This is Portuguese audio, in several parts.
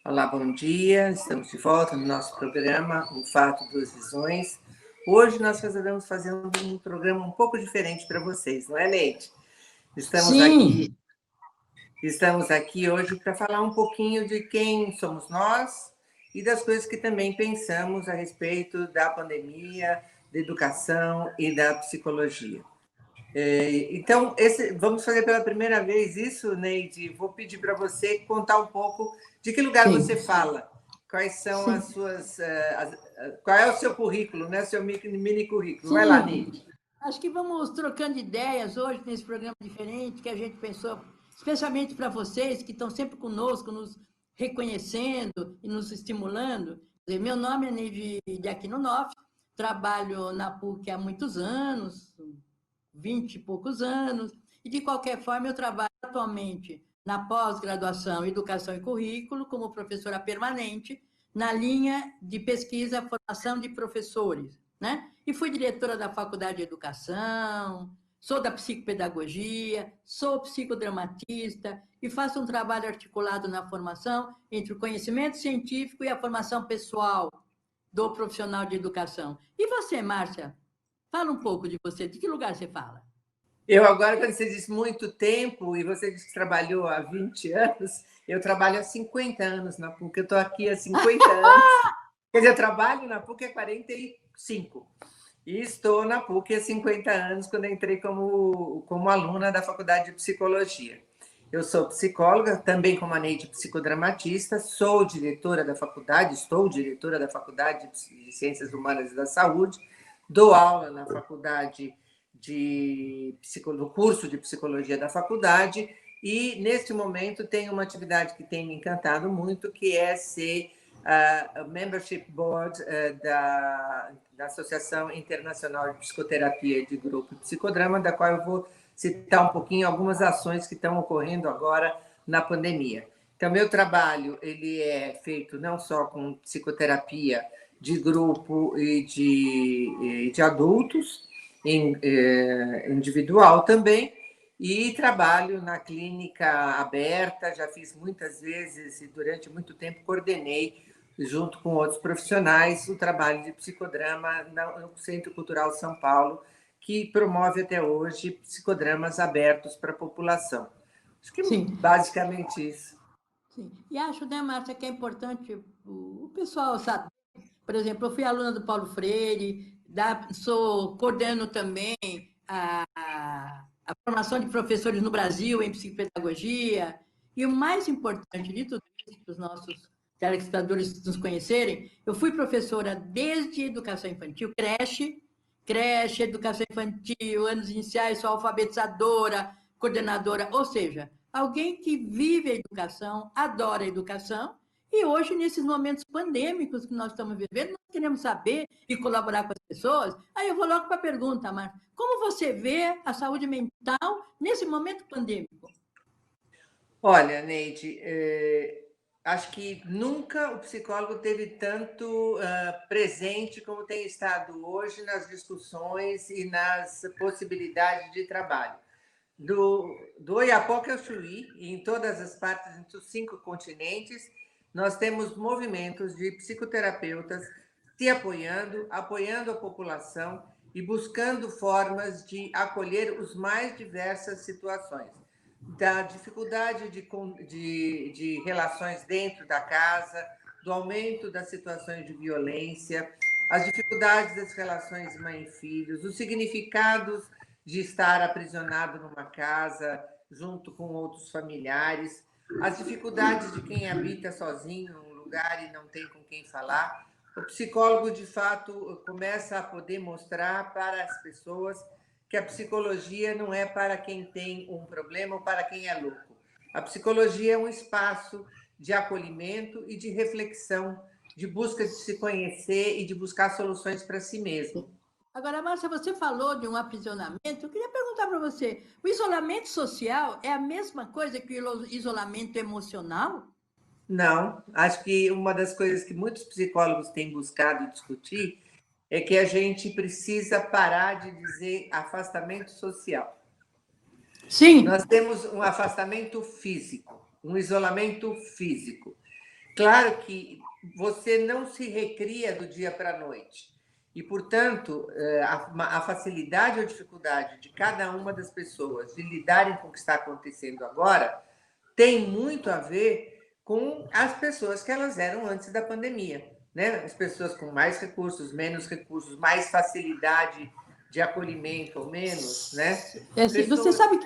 Olá, bom dia. Estamos de volta no nosso programa O Fato, Duas Visões. Hoje nós resolvemos fazer um programa um pouco diferente para vocês, não é, Neide? Sim. Estamos aqui hoje para falar um pouquinho de quem somos nós e das coisas que também pensamos a respeito da pandemia, da educação e da psicologia. Então, vamos fazer pela primeira vez isso, Neide. Vou pedir para você contar um pouco de que lugar você fala, quais são as suas. Qual é o seu currículo, né? Seu mini currículo. Vai lá, Neide. Acho que vamos trocando ideias hoje nesse programa diferente que a gente pensou, especialmente para vocês que estão sempre conosco, nos reconhecendo e nos estimulando. Meu nome é Neide de Aquino Noff, trabalho na PUC há muitos anos, 20 e poucos anos, e de qualquer forma eu trabalho atualmente na pós-graduação Educação e Currículo como professora permanente na linha de pesquisa e formação de professores, né? E fui diretora da Faculdade de Educação, sou da psicopedagogia, sou psicodramatista e faço um trabalho articulado na formação entre o conhecimento científico e a formação pessoal do profissional de educação. E você, Márcia? Fala um pouco de você. De que lugar você fala? Eu agora, quando você disse muito tempo, e você disse que trabalhou há 20 anos, eu trabalho há 50 anos na PUC. Eu estou aqui há 50 anos. Quer dizer, eu trabalho na PUC há 45. E estou na PUC há 50 anos, quando entrei como aluna da Faculdade de Psicologia. Eu sou psicóloga, também como a Neide, psicodramatista, sou diretora da faculdade, estou diretora da Faculdade de Ciências Humanas e da Saúde, dou aula na faculdade do curso de psicologia da faculdade e, neste momento, tenho uma atividade que tem me encantado muito, que é ser membership board da Associação Internacional de Psicoterapia de Grupo e Psicodrama, da qual eu vou citar um pouquinho algumas ações que estão ocorrendo agora na pandemia. Então, meu trabalho ele é feito não só com psicoterapia de grupo e de adultos, individual também, e trabalho na clínica aberta, já fiz muitas vezes e durante muito tempo coordenei, junto com outros profissionais, o trabalho de psicodrama no Centro Cultural São Paulo, que promove até hoje psicodramas abertos para a população. Acho que basicamente isso. Sim. E acho, né, Márcia, que é importante o pessoal saber. Por exemplo, eu fui aluna do Paulo Freire, coordeno também a formação de professores no Brasil em psicopedagogia. E o mais importante de tudo isso, para os nossos telespectadores nos conhecerem, eu fui professora desde educação infantil, creche, educação infantil, anos iniciais, sou alfabetizadora, coordenadora, ou seja, alguém que vive a educação, adora a educação, e hoje, nesses momentos pandêmicos que nós estamos vivendo, nós queremos saber e colaborar com as pessoas. Aí eu vou logo para a pergunta, Marcia. Como você vê a saúde mental nesse momento pandêmico? Olha, Neide, acho que nunca o psicólogo teve tanto presente como tem estado hoje nas discussões e nas possibilidades de trabalho. Do Oiapoque ao Chuí, em todas as partes, entre os 5 continentes, nós temos movimentos de psicoterapeutas se apoiando a população e buscando formas de acolher os mais diversas situações. Da dificuldade de relações dentro da casa, do aumento das situações de violência, as dificuldades das relações mãe e filhos, os significados de estar aprisionado numa casa junto com outros familiares, as dificuldades de quem habita sozinho num lugar e não tem com quem falar. O psicólogo, de fato, começa a poder mostrar para as pessoas que a psicologia não é para quem tem um problema ou para quem é louco. A psicologia é um espaço de acolhimento e de reflexão, de busca de se conhecer e de buscar soluções para si mesmo. Agora, Márcia, você falou de um aprisionamento. Eu queria perguntar para você: o isolamento social é a mesma coisa que o isolamento emocional? Não, acho que uma das coisas que muitos psicólogos têm buscado discutir é que a gente precisa parar de dizer afastamento social. Sim. Nós temos um afastamento físico, um isolamento físico. Claro que você não se recria do dia para a noite. E, portanto, a facilidade ou dificuldade de cada uma das pessoas de lidarem com o que está acontecendo agora tem muito a ver com as pessoas que elas eram antes da pandemia, né? As pessoas com mais recursos, menos recursos, mais facilidade de acolhimento ou menos, né? Você Pessoas... sabe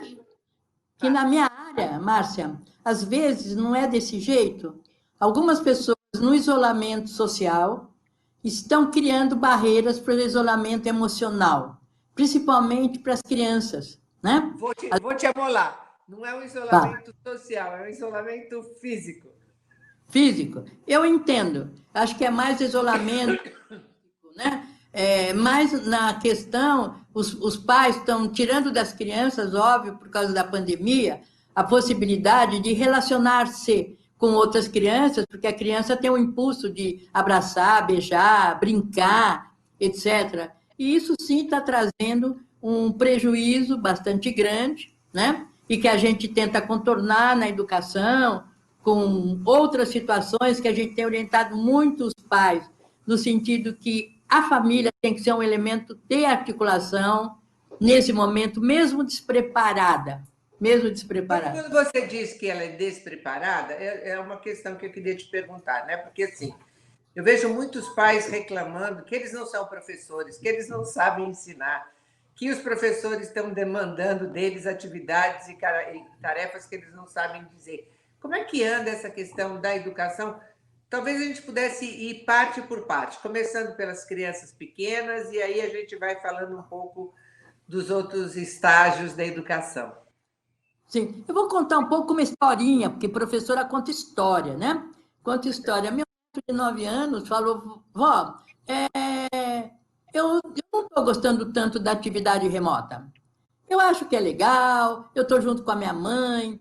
que na minha área, Márcia, às vezes não é desse jeito. Algumas pessoas no isolamento social estão criando barreiras para o isolamento emocional, principalmente para as crianças, né? Vou te amolar. Não é um Fala. isolamento social, é um isolamento físico. Físico. Eu entendo. Acho que é mais isolamento, né? Mais na questão, os pais estão tirando das crianças, óbvio, por causa da pandemia, a possibilidade de relacionar-se com outras crianças, porque a criança tem o impulso de abraçar, beijar, brincar, etc. E isso sim está trazendo um prejuízo bastante grande, né? E que a gente tenta contornar na educação, com outras situações que a gente tem orientado muitos pais, no sentido que a família tem que ser um elemento de articulação nesse momento, mesmo despreparada. Mesmo despreparada. Quando você diz que ela é despreparada, é uma questão que eu queria te perguntar, né? Porque assim, eu vejo muitos pais reclamando que eles não são professores, que eles não sabem ensinar, que os professores estão demandando deles atividades e tarefas que eles não sabem dizer. Como é que anda essa questão da educação? Talvez a gente pudesse ir parte por parte, começando pelas crianças pequenas, e aí a gente vai falando um pouco dos outros estágios da educação. Sim, eu vou contar um pouco uma historinha, porque professora conta história, né? Conta história. Meu neto de 9 anos falou, vó, eu não estou gostando tanto da atividade remota. Eu acho que é legal, eu estou junto com a minha mãe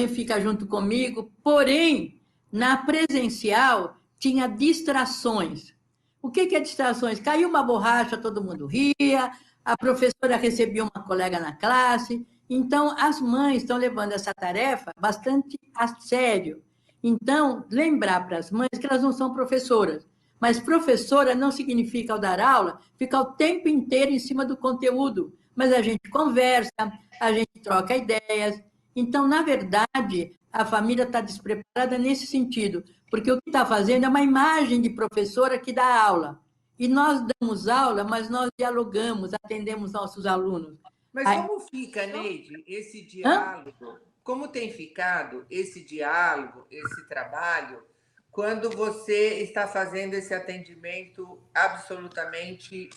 fica junto comigo, porém, na presencial tinha distrações. O que é distrações? Caiu uma borracha, todo mundo ria, a professora recebia uma colega na classe, então as mães estão levando essa tarefa bastante a sério. Então, lembrar para as mães que elas não são professoras, mas professora não significa, ao dar aula, ficar o tempo inteiro em cima do conteúdo, mas a gente conversa, a gente troca ideias. Então, na verdade, a família está despreparada nesse sentido, porque o que está fazendo é uma imagem de professora que dá aula. E nós damos aula, mas nós dialogamos, atendemos nossos alunos. Mas como fica, Neide, esse diálogo? Como tem ficado esse diálogo, esse trabalho, quando você está fazendo esse atendimento absolutamente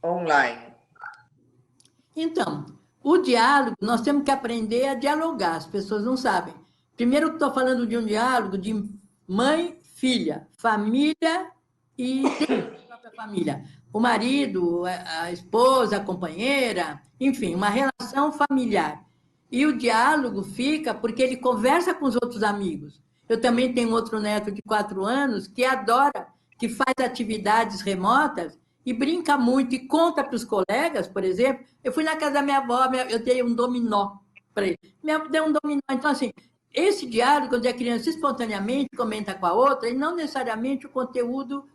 online? Então, o diálogo, nós temos que aprender a dialogar, as pessoas não sabem. Primeiro, estou falando de um diálogo de mãe, filha, família e dentro da própria família. O marido, a esposa, a companheira, enfim, uma relação familiar. E o diálogo fica porque ele conversa com os outros amigos. Eu também tenho outro neto de 4 anos que adora, que faz atividades remotas e brinca muito e conta para os colegas, por exemplo. Eu fui na casa da minha avó, eu dei um dominó para ele. Deu um dominó. Então, assim, esse diálogo, quando a criança espontaneamente comenta com a outra, e não necessariamente o conteúdo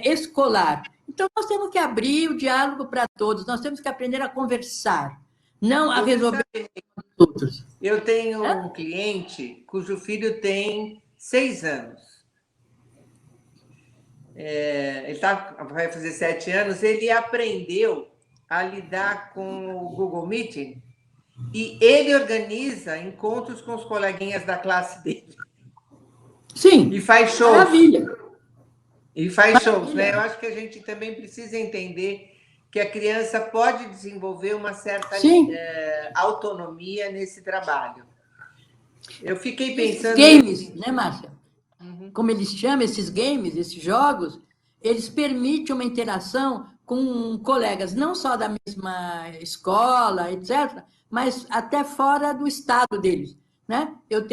escolar. Então, nós temos que abrir o diálogo para todos, nós temos que aprender a conversar, não a resolver os outros. Eu tenho um cliente cujo filho tem 6 anos. Ele vai fazer 7 anos, ele aprendeu a lidar com o Google Meeting e ele organiza encontros com os coleguinhas da classe dele. Sim. E faz shows. Maravilha. E faz shows, né? Eu acho que a gente também precisa entender que a criança pode desenvolver uma certa autonomia nesse trabalho. Eu fiquei pensando... Esses games, né, Márcia? Como eles chamam, esses games, esses jogos, eles permitem uma interação com colegas, não só da mesma escola, etc., mas até fora do estado deles. Né? Eu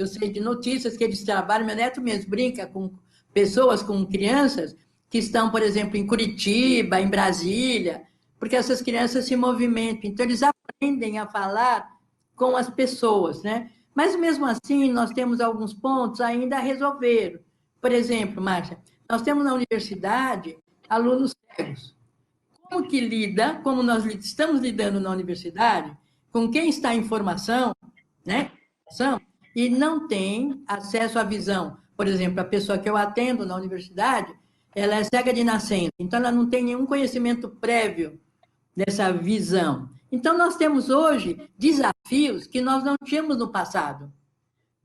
sei de notícias que eles trabalham, meu neto mesmo brinca com pessoas, com crianças que estão, por exemplo, em Curitiba, em Brasília, porque essas crianças se movimentam, então eles aprendem a falar com as pessoas, né? Mas, mesmo assim, nós temos alguns pontos ainda a resolver. Por exemplo, Márcia, nós temos na universidade alunos cegos. Como que lida, como nós estamos lidando na universidade, com quem está em formação, né? E não tem acesso à visão. Por exemplo, a pessoa que eu atendo na universidade, ela é cega de nascença, então ela não tem nenhum conhecimento prévio dessa visão. Então, nós temos hoje desafios que nós não tínhamos no passado,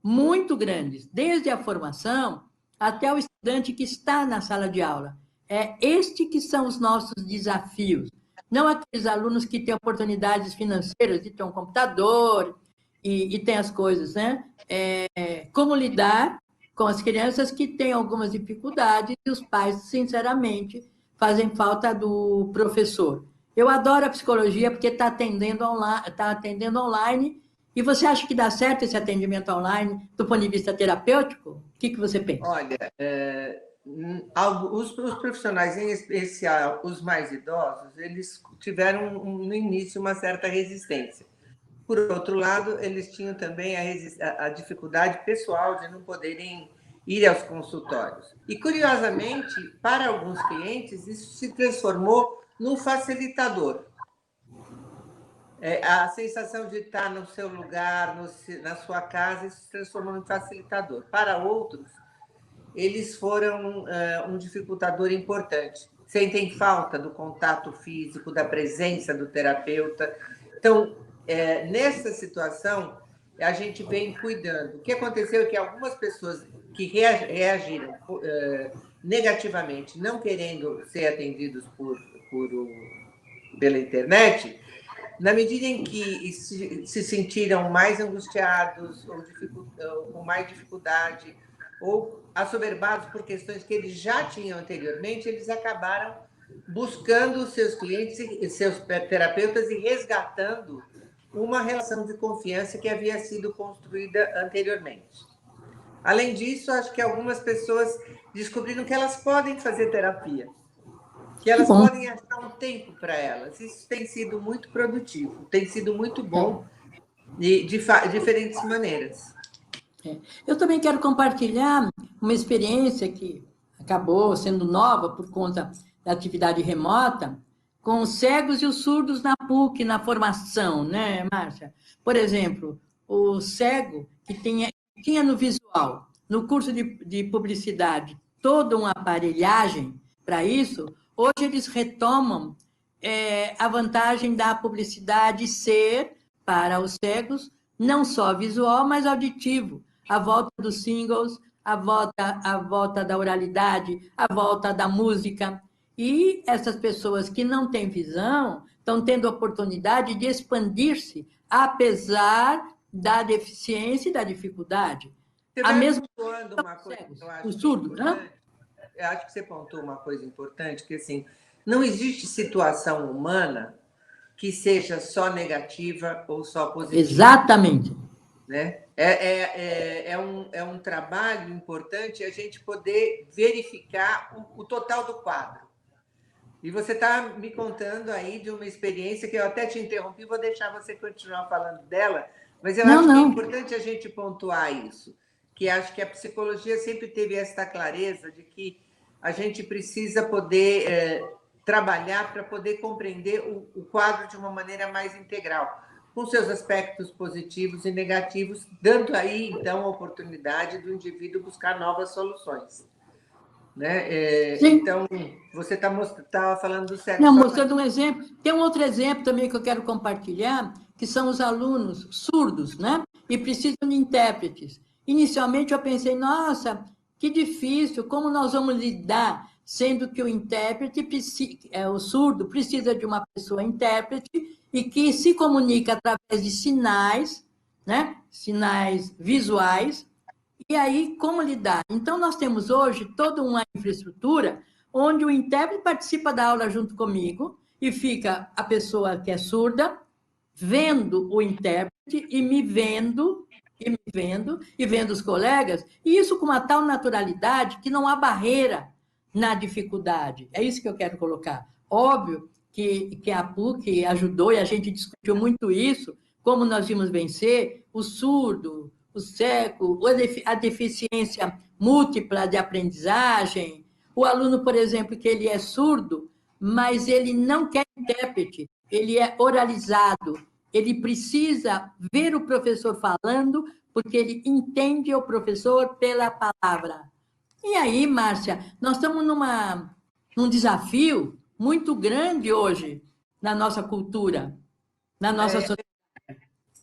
muito grandes, desde a formação até o estudante que está na sala de aula. É este que são os nossos desafios. Não aqueles alunos que têm oportunidades financeiras de ter um computador e tem as coisas, né? Como lidar com as crianças que têm algumas dificuldades e os pais, sinceramente, fazem falta do professor. Eu adoro a psicologia porque está atendendo online. E você acha que dá certo esse atendimento online do ponto de vista terapêutico? O que você pensa? Olha, os profissionais, em especial os mais idosos, eles tiveram no início uma certa resistência. Por outro lado, eles tinham também a dificuldade pessoal de não poderem ir aos consultórios. E, curiosamente, para alguns clientes, isso se transformou num facilitador. A sensação de estar no seu lugar, na sua casa, isso se transformou num facilitador. Para outros, eles foram um dificultador importante. Sentem falta do contato físico, da presença do terapeuta. Então, nessa situação, a gente vem cuidando. O que aconteceu é que algumas pessoas que reagiram negativamente, não querendo ser atendidos pela internet, na medida em que se sentiram mais angustiados ou com mais dificuldade, ou assoberbados por questões que eles já tinham anteriormente, eles acabaram buscando os seus clientes e seus terapeutas e resgatando uma relação de confiança que havia sido construída anteriormente. Além disso, acho que algumas pessoas descobriram que elas podem fazer terapia, que elas podem achar um tempo para elas. Isso tem sido muito produtivo, tem sido muito bom de diferentes maneiras. Eu também quero compartilhar uma experiência que acabou sendo nova por conta da atividade remota, com os cegos e os surdos na PUC, na formação, né, Márcia? Por exemplo, o cego que tinha no visual, no curso de publicidade, toda uma aparelhagem para isso, hoje eles retomam a vantagem da publicidade ser, para os cegos, não só visual, mas auditivo. A volta dos singles, a volta da oralidade, a volta da música. E essas pessoas que não têm visão estão tendo a oportunidade de expandir-se, apesar da deficiência e da dificuldade. Você vai pontuando uma coisa que eu acho surdo, né? Eu acho que você pontuou uma coisa importante, que assim, não existe situação humana que seja só negativa ou só positiva. Exatamente. Né? É um trabalho importante a gente poder verificar o total do quadro. E você está me contando aí de uma experiência que eu até te interrompi, vou deixar você continuar falando dela, mas eu acho que é importante a gente pontuar isso, que acho que a psicologia sempre teve esta clareza de que a gente precisa poder trabalhar para poder compreender o quadro de uma maneira mais integral, com seus aspectos positivos e negativos, dando aí, então, a oportunidade do indivíduo buscar novas soluções. Né? Então, você estava falando do sexo. Não, mostrando um exemplo. Tem um outro exemplo também que eu quero compartilhar, que são os alunos surdos, né? E precisam de intérpretes. Inicialmente eu pensei, nossa, que difícil, como nós vamos lidar, sendo que o intérprete, o surdo, precisa de uma pessoa intérprete e que se comunica através de sinais, né? Sinais visuais. E aí, como lidar? Então, nós temos hoje toda uma infraestrutura onde o intérprete participa da aula junto comigo e fica a pessoa que é surda vendo o intérprete e me vendo, e vendo os colegas, e isso com uma tal naturalidade que não há barreira na dificuldade. É isso que eu quero colocar. Óbvio que a PUC ajudou e a gente discutiu muito isso, como nós íamos vencer o surdo, o cego, a deficiência múltipla de aprendizagem, o aluno, por exemplo, que ele é surdo, mas ele não quer intérprete, ele é oralizado, ele precisa ver o professor falando, porque ele entende o professor pela palavra. E aí, Márcia, nós estamos num desafio muito grande hoje na nossa cultura, na nossa sociedade.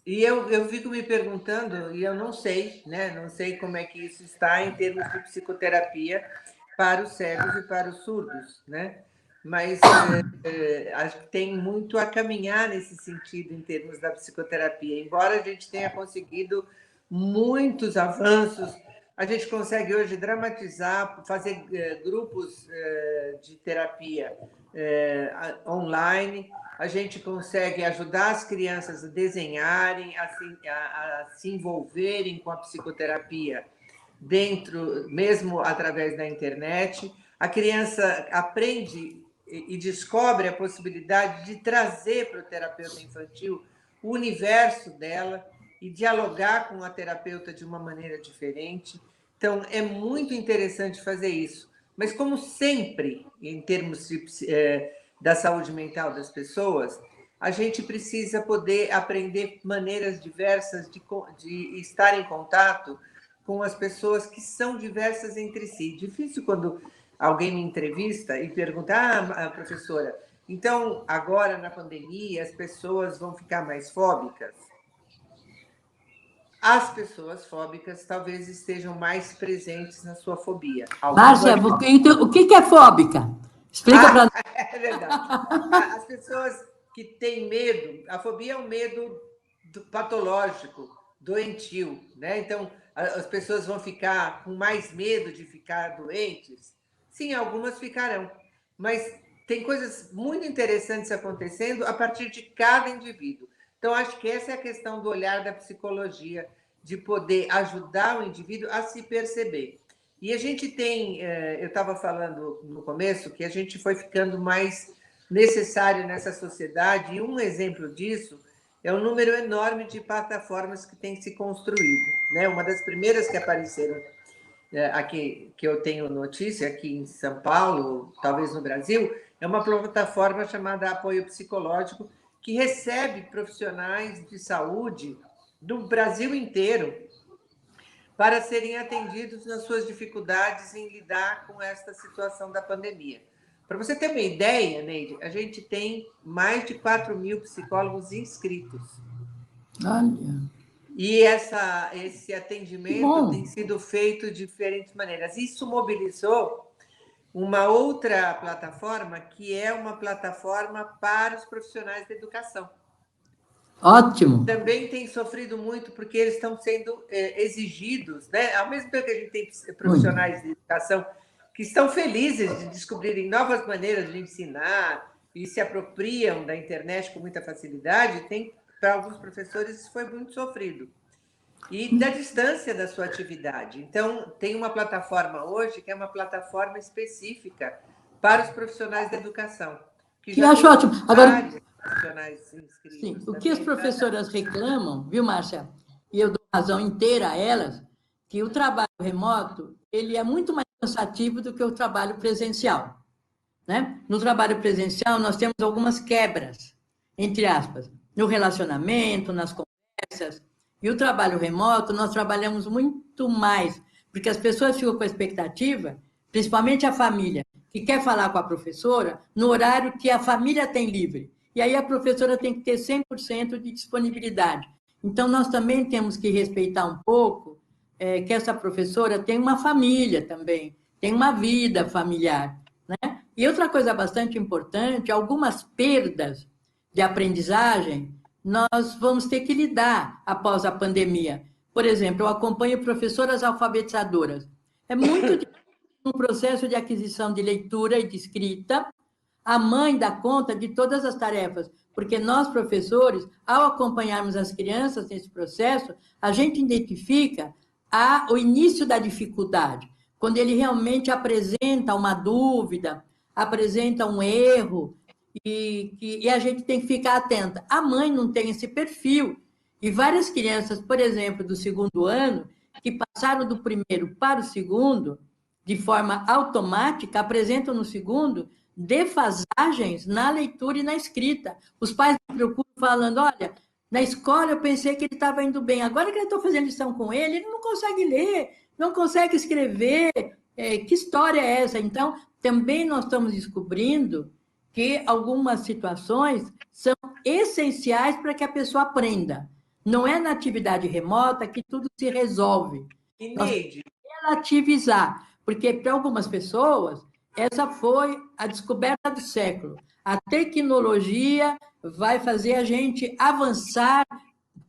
E eu fico me perguntando, e eu não sei, né? Não sei como é que isso está em termos de psicoterapia para os cegos e para os surdos, né? Mas acho que tem muito a caminhar nesse sentido em termos da psicoterapia. Embora a gente tenha conseguido muitos avanços, a gente consegue hoje dramatizar, fazer grupos de terapia online, a gente consegue ajudar as crianças a desenharem, a se envolverem com a psicoterapia dentro, mesmo através da internet. A criança aprende e descobre a possibilidade de trazer para o terapeuta infantil o universo dela e dialogar com a terapeuta de uma maneira diferente. Então, é muito interessante fazer isso. Mas, como sempre, em termos da saúde mental das pessoas, a gente precisa poder aprender maneiras diversas de estar em contato com as pessoas que são diversas entre si. Difícil quando alguém me entrevista e pergunta, professora, então, agora na pandemia, as pessoas vão ficar mais fóbicas? As pessoas fóbicas talvez estejam mais presentes na sua fobia. Márcia, o que é fóbica? Explica para nós. É verdade. As pessoas que têm medo, a fobia é um medo patológico, doentio, né? Então, as pessoas vão ficar com mais medo de ficar doentes? Sim, algumas ficarão. Mas tem coisas muito interessantes acontecendo a partir de cada indivíduo. Então, acho que essa é a questão do olhar da psicologia, de poder ajudar o indivíduo a se perceber. E a gente tem, eu estava falando no começo, que a gente foi ficando mais necessário nessa sociedade, e um exemplo disso é o número enorme de plataformas que tem se construído, né? Uma das primeiras que apareceram aqui, que eu tenho notícia, aqui em São Paulo, talvez no Brasil, é uma plataforma chamada Apoio Psicológico, que recebe profissionais de saúde do Brasil inteiro para serem atendidos nas suas dificuldades em lidar com esta situação da pandemia. Para você ter uma ideia, Neide, a gente tem mais de 4.000 psicólogos inscritos. Olha. E esse atendimento tem sido feito de diferentes maneiras. Isso mobilizou uma outra plataforma, que é uma plataforma para os profissionais da educação. Ótimo. Também tem sofrido muito porque eles estão sendo exigidos, né? Ao mesmo tempo que a gente tem profissionais de educação que estão felizes de descobrirem novas maneiras de ensinar e se apropriam da internet com muita facilidade, tem, para alguns professores, isso foi muito sofrido. E da distância da sua atividade. Então, tem uma plataforma hoje que é uma plataforma específica para os profissionais da educação. Que acho ótimo. Agora, profissionais inscritos. Sim, o que as professoras reclamam, viu, Márcia? E eu dou razão inteira a elas, que o trabalho remoto ele é muito mais cansativo do que o trabalho presencial. Né? No trabalho presencial, nós temos algumas quebras, entre aspas, no relacionamento, nas conversas. E o trabalho remoto, nós trabalhamos muito mais, porque as pessoas ficam com a expectativa, principalmente a família, que quer falar com a professora no horário que a família tem livre. E aí a professora tem que ter 100% de disponibilidade. Então, nós também temos que respeitar um pouco que essa professora tem uma família também, tem uma vida familiar. Né? E outra coisa bastante importante, algumas perdas de aprendizagem nós vamos ter que lidar após a pandemia. Por exemplo, eu acompanho professoras alfabetizadoras. É muito difícil no processo de aquisição de leitura e de escrita, a mãe dá conta de todas as tarefas, porque nós, professores, ao acompanharmos as crianças nesse processo, a gente identifica o início da dificuldade, quando ele realmente apresenta uma dúvida, apresenta um erro, e a gente tem que ficar atenta. A mãe não tem esse perfil, E várias crianças, por exemplo, do segundo ano, que passaram do primeiro para o segundo, de forma automática, apresentam no segundo defasagens na leitura e na escrita. Os pais me preocupam falando, olha, na escola eu pensei que ele estava indo bem, agora que eu estou fazendo lição com ele, ele não consegue ler, não consegue escrever. Que história é essa? Então, também nós estamos descobrindo que algumas situações são essenciais para que a pessoa aprenda. Não é na atividade remota que tudo se resolve. E Nós Neide, relativizar, porque para algumas pessoas essa foi a descoberta do século. A tecnologia vai fazer a gente avançar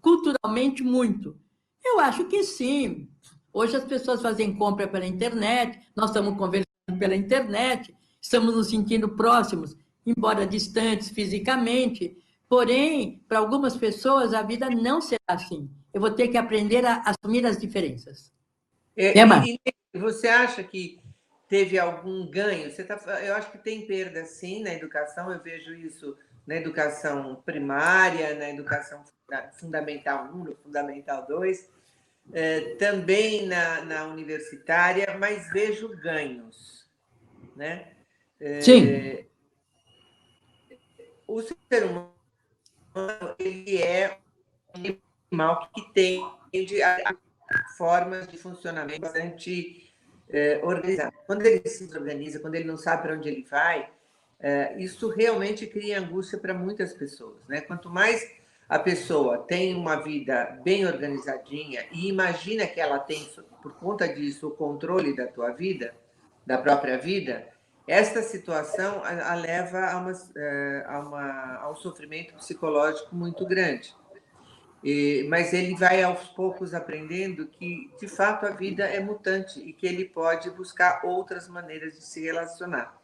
culturalmente muito. Eu acho que sim. Hoje as pessoas fazem compra pela internet, nós estamos conversando pela internet, estamos nos sentindo próximos, embora distantes fisicamente. Porém, para algumas pessoas, a vida não será assim. Eu vou ter que aprender a assumir as diferenças. você acha que teve algum ganho? Eu acho que tem perda, sim, na educação. Eu vejo isso na educação primária, na educação fundamental 1, no fundamental 2, também na universitária, mas vejo ganhos, né? Sim. O ser humano, ele é um animal que tende a formas de funcionamento bastante organizadas. Quando ele se desorganiza, quando ele não sabe para onde ele vai, isso realmente cria angústia para muitas pessoas, né? Quanto mais a pessoa tem uma vida bem organizadinha e imagina que ela tem, por conta disso, o controle da tua vida, da própria vida, esta situação a leva a um sofrimento psicológico muito grande. Mas ele vai aos poucos aprendendo que, de fato, a vida é mutante e que ele pode buscar outras maneiras de se relacionar.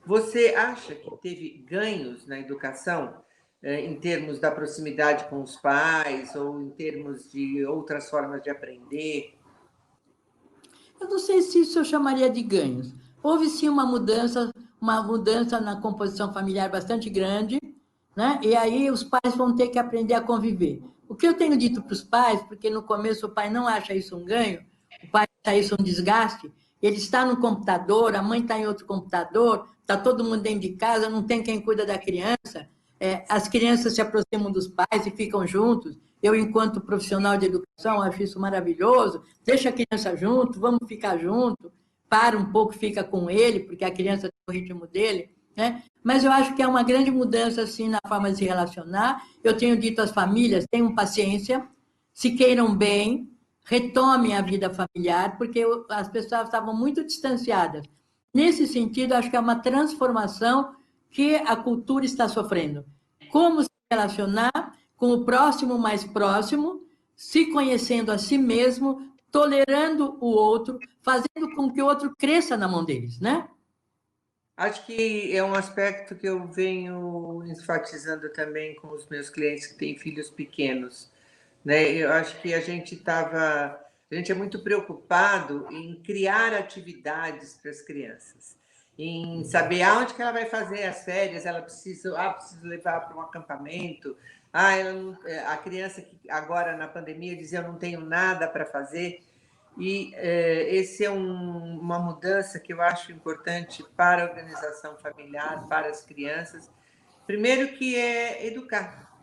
Você acha que teve ganhos na educação, em termos da proximidade com os pais ou em termos de outras formas de aprender? Eu não sei se isso eu chamaria de ganhos. Houve sim uma mudança na composição familiar bastante grande, né? E aí os pais vão ter que aprender a conviver. O que eu tenho dito para os pais, porque no começo o pai não acha isso um ganho, o pai acha isso um desgaste, ele está no computador, a mãe está em outro computador, está todo mundo dentro de casa, não tem quem cuida da criança, as crianças se aproximam dos pais e ficam juntos. Eu, enquanto profissional de educação, acho isso maravilhoso. Deixa a criança junto, vamos ficar junto, para um pouco, fica com ele, porque a criança tem o ritmo dele, né? Mas eu acho que é uma grande mudança assim na forma de se relacionar. Eu tenho dito às famílias, tenham paciência, se queiram bem, retomem a vida familiar, porque as pessoas estavam muito distanciadas. Nesse sentido, acho que é uma transformação que a cultura está sofrendo. Como se relacionar com o próximo mais próximo, se conhecendo a si mesmo, tolerando o outro, fazendo com que o outro cresça na mão deles, né? Acho que é um aspecto que eu venho enfatizando também com os meus clientes que têm filhos pequenos, né? Eu acho que a gente é muito preocupado em criar atividades para as crianças, em saber aonde que ela vai fazer as férias, ela precisa levar para um acampamento, a criança que agora na pandemia dizia eu não tenho nada para fazer. E esse é uma mudança que eu acho importante para a organização familiar, para as crianças. Primeiro que é educar.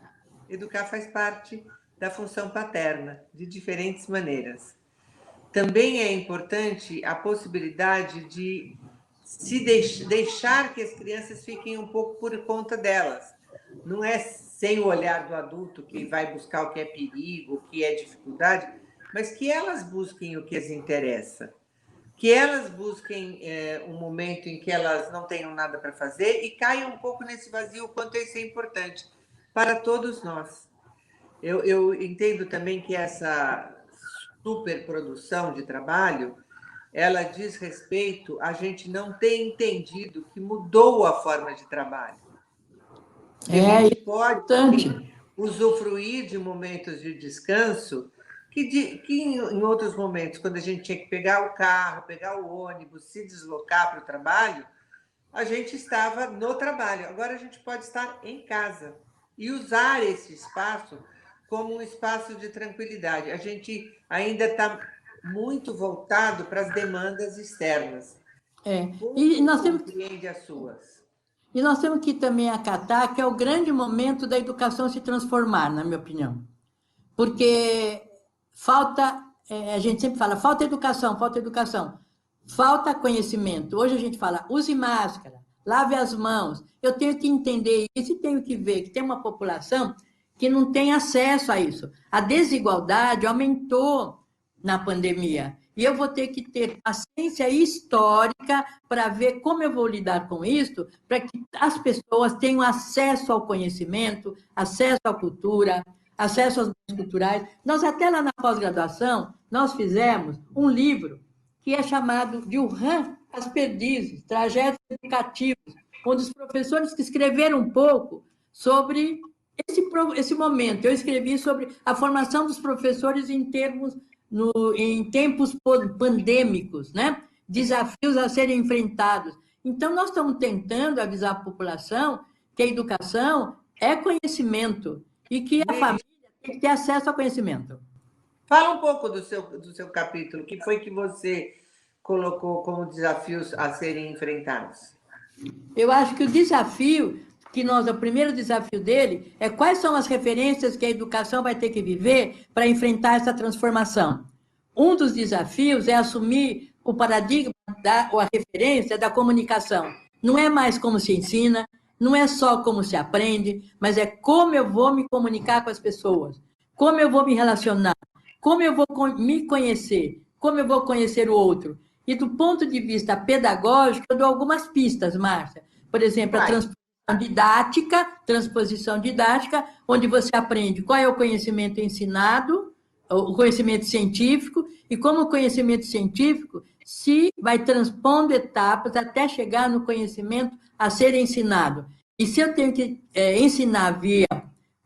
Educar faz parte da função paterna, de diferentes maneiras. Também é importante a possibilidade de deixar que as crianças fiquem um pouco por conta delas. Não é sem o olhar do adulto que vai buscar o que é perigo, o que é dificuldade, mas que elas busquem o que as interessa. Que elas busquem um momento em que elas não tenham nada para fazer e caiam um pouco nesse vazio, o quanto isso é importante para todos nós. Eu entendo também que essa superprodução de trabalho, ela diz respeito a gente não ter entendido que mudou a forma de trabalho. Que a gente pode Importante. usufruir de momentos de descanso que em outros momentos, quando a gente tinha que pegar o carro, pegar o ônibus, se deslocar para o trabalho, a gente estava no trabalho. Agora a gente pode estar em casa e usar esse espaço como um espaço de tranquilidade. A gente ainda está muito voltado para as demandas externas. E Pouco compreende as suas. E nós temos que também acatar que é o grande momento da educação se transformar, na minha opinião. Porque falta, a gente sempre fala, falta educação, falta conhecimento. Hoje a gente fala, use máscara, lave as mãos. Eu tenho que entender isso e tenho que ver que tem uma população que não tem acesso a isso. A desigualdade aumentou na pandemia. E eu vou ter que ter paciência histórica para ver como eu vou lidar com isso, para que as pessoas tenham acesso ao conhecimento, acesso à cultura, acesso aos bens culturais. Nós até lá na pós-graduação, nós fizemos um livro que é chamado de Wuhan, as Perdizes, Trajetos Educativos, onde os professores que escreveram um pouco sobre esse momento. Eu escrevi sobre a formação dos professores em tempos pandêmicos, né? Desafios a serem enfrentados. Então, nós estamos tentando avisar a população que a educação é conhecimento e que a família tem que ter acesso ao conhecimento. Fala um pouco do seu capítulo. O que foi que você colocou como desafios a serem enfrentados? Eu acho que o primeiro desafio dele é quais são as referências que a educação vai ter que viver para enfrentar essa transformação. Um dos desafios é assumir o paradigma ou a referência da comunicação. Não é mais como se ensina, não é só como se aprende, mas é como eu vou me comunicar com as pessoas, como eu vou me relacionar, como eu vou me conhecer, como eu vou conhecer o outro. E do ponto de vista pedagógico, eu dou algumas pistas, Márcia. Por exemplo, a transposição didática, onde você aprende qual é o conhecimento ensinado, o conhecimento científico, e como o conhecimento científico se vai transpondo etapas até chegar no conhecimento a ser ensinado. E se eu tenho que ensinar via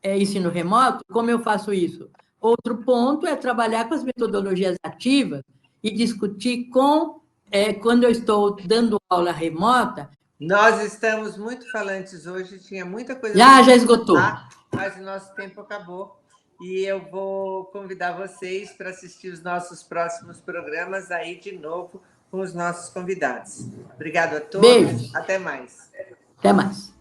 ensino remoto, como eu faço isso? Outro ponto é trabalhar com as metodologias ativas e discutir quando eu estou dando aula remota. Nós estamos muito falantes hoje, tinha muita coisa Já esgotou. Mas o nosso tempo acabou. E eu vou convidar vocês para assistir os nossos próximos programas aí de novo com os nossos convidados. Obrigado a todos. Beijos. Até mais. Até mais.